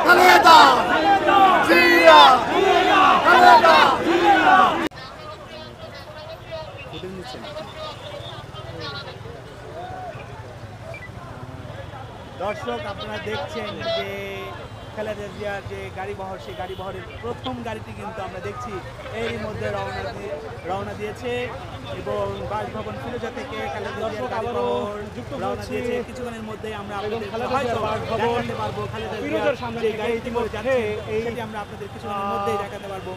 খালেদা জিয়া খালেদা জিয়া। দর্শক আপনারা দেখছেন যে খালেদা জিয়ার যে গাড়িবহর, সেই গাড়িবহরের প্রথম গাড়িটি কিন্তু আমরা দেখছি এরই মধ্যে রওনা দিয়েছে এবং বাসভবন ফিরোজা থেকে খালেদা জিয়ার গাড়িবহর রওনা দিয়েছে। কিছুক্ষণের মধ্যেই আমরা আপনাদের দেখাতে পারবো খালেদা জিয়ার সামনে যে গাড়িটি যাচ্ছে সেটি আমরা আপনাদের কিছুক্ষণের মধ্যেই দেখাতে পারবো।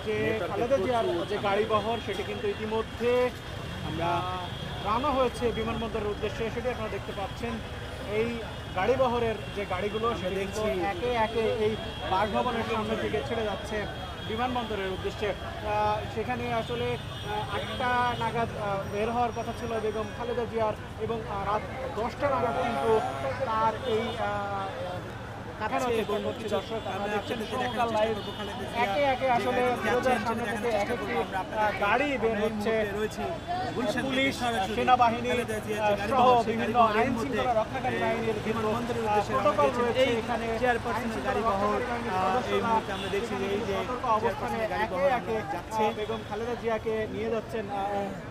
যে খালেদা জিয়ার যে গাড়িবহর সেটি কিন্তু ইতিমধ্যে আমরা রওনা হয়েছে বিমানবন্দরের উদ্দেশ্যে, সেটি আপনারা দেখতে পাচ্ছেন। এই গাড়িবহরের যে গাড়িগুলো সেটি দেখছি একে একে এই বাসভবনের সামনের দিকে ছেড়ে যাচ্ছে বিমানবন্দরের উদ্দেশ্যে। সেখানে আসলে 8টা নাগাদ বের হওয়ার কথা ছিল বেগম খালেদা জিয়ার এবং রাত 10টা নাগাদ কিন্তু তার এই একে একে আসলে গাড়ি বের হচ্ছে, পুলিশ, সেনাবাহিনী সহ বিভিন্ন আইন শৃঙ্খলা রক্ষাকারী বাহিনীর প্রটোকল রয়েছে এখানে। অবস্থানে একে একে যাচ্ছে বেগম খালেদা জিয়াকে নিয়ে যাচ্ছেন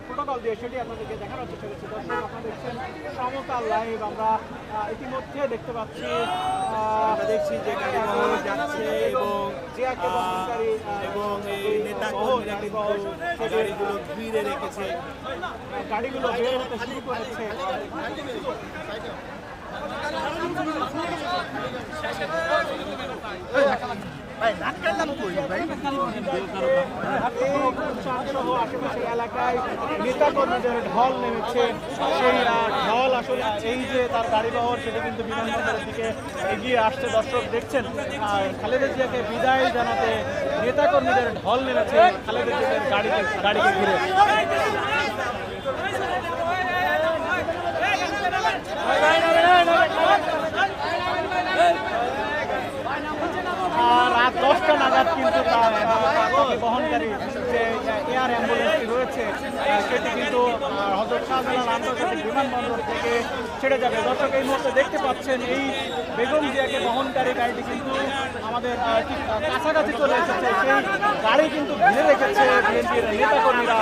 প্রটোকল দিয়ে, সেটি আপনাদেরকে দেখানোর চেষ্টা করছি। দর্শক আপনারা দেখছেন সমকাল লাইভ, আমরা ইতিমধ্যে দেখতে পাচ্ছি দেখছি যে গাড়িবহর যাচ্ছে এবং এই নেতাকর্মীরা কিন্তু গাড়িগুলো ঘিরে রেখেছে, গাড়িগুলো বের হতে শুরু করেছে। আশেপাশের এলাকায় নেতাকর্মীদের ঢল নেমেছে, সেই ঢল আসলে এই যে তার গাড়িবহর সেটা কিন্তু বিমানবন্দরের দিকে এগিয়ে আসছে। দর্শক দেখছেন খালেদা জিয়াকে বিদায় জানাতে নেতাকর্মীদের ঢল নেমেছে খালেদা জিয়ার গাড়িকে ঘিরে। রাত 10টা নাগাদ কিন্তু বহনকারী যে এয়ার অ্যাম্বুলেন্সটি রয়েছে সেটি কিন্তু হযরত শাহজালাল আন্তর্জাতিক বিমানবন্দর থেকে ছেড়ে যাবে। দর্শক এই মুহূর্তে দেখতে পাচ্ছেন এই বেগম জিয়াকে বহনকারী গাড়িটি কিন্তু আমাদের ঠিক কাছাকাছি চলে এসেছে। সেই গাড়ি কিন্তু ঘিরে রেখেছে বিএনপির নেতাকর্মীরা।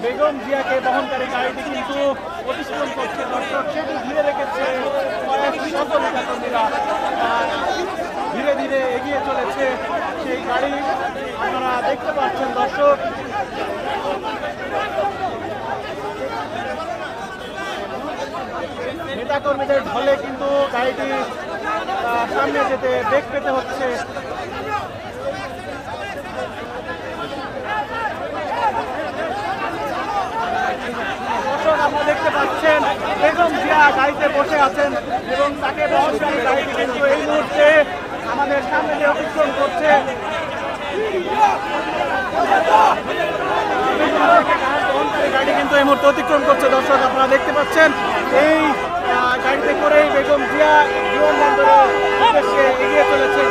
বেগম জিয়াকে বহনকারী গাড়িটি কিন্তু অতিক্রম করছে, দর্শক সেটি ঘিরে রেখেছে নেতাকর্মীরা। ধীরে ধীরে এগিয়ে চলেছে সেই গাড়ি, আপনারা দেখতে পাচ্ছেন দর্শক। নেতাকর্মীদের ঢলে কিন্তু গাড়িটি সামনে যেতে বেগ পেতে হচ্ছে। আপনারা দেখতে পাচ্ছেন বেগম জিয়া গাড়িতে বসে আছেন এবং তাকে বহনকারী গাড়িটি কিন্তু এই মুহূর্তে আমাদের সামনে দিয়ে অতিক্রম করছে। গাড়ি কিন্তু এই মুহূর্তে অতিক্রম করছে। দর্শক আপনারা দেখতে পাচ্ছেন এই গাড়িতে করেই বেগম জিয়া বিমানবন্দরের উদ্দেশ্যে এগিয়ে চলেছেন।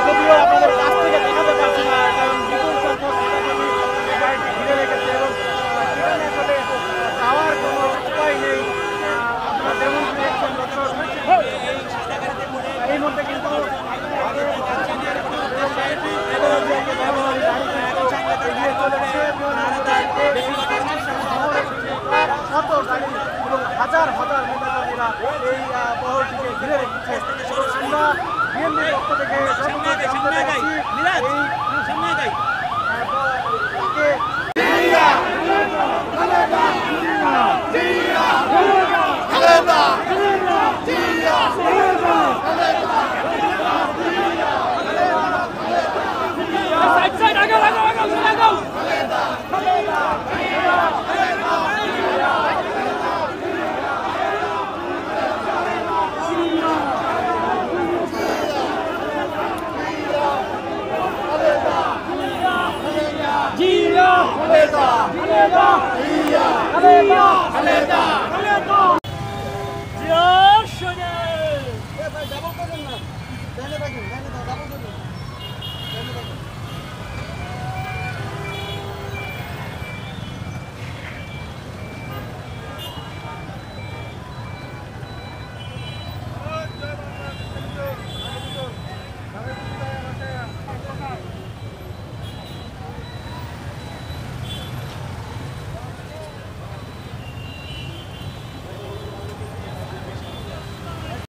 যদিও আপনাদের কাছ থেকে দেখাতে পারছি না, কারণ বিপুল সংখ্যক গাড়িটি ঘিরে রেখেছে এবং সেখানে আসলে যাওয়ার কোনো উপায় নেই। আপনারা যেমন দেখছেন দর্শক এই মুহূর্তে কিন্তু এগিয়ে চলেছে শত গাড়ি এবং হাজার হাজার নেতাকর্মীরা এই বহরটিকে ঘিরে রেখেছে। আমরা বিএনপির পক্ষ থেকে এই